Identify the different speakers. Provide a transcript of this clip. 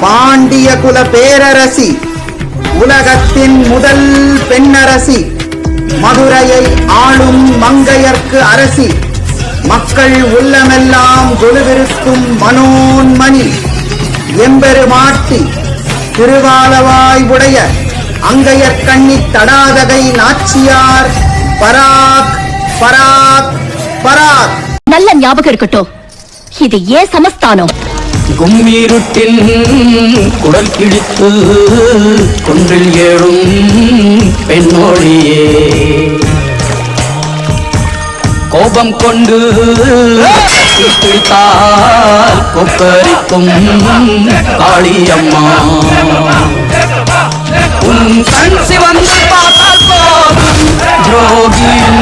Speaker 1: பாண்டிய குல பேரரசி, உலகத்தின் முதல் பெண்ணரசி, மதுரையை ஆளும் மங்கையர்க்கு அரசி, மக்கள் உள்ளமெல்லாம் கொலுவிருக்கும் மனோன்மணி, எம்பெருமாட்டி, திருவாலவாய் உடைய அங்கையர் கண்ணி தடாதகை நாச்சியார் பராக் பராக் பராக்.
Speaker 2: நல்ல ஞாபகம் இருக்கட்டும், இது ஏன் சமஸ்தானம்.
Speaker 3: கும்மீருட்டில் குடல் கிழித்து குன்றில் ஏழும் பெண்ணோழியே, கோபம் கொண்டு பிடித்தால் கொப்பரிக்கும் காளியம்மா, உன் கண் சிவந்து பார்த்தால் போதும் துரோகியும்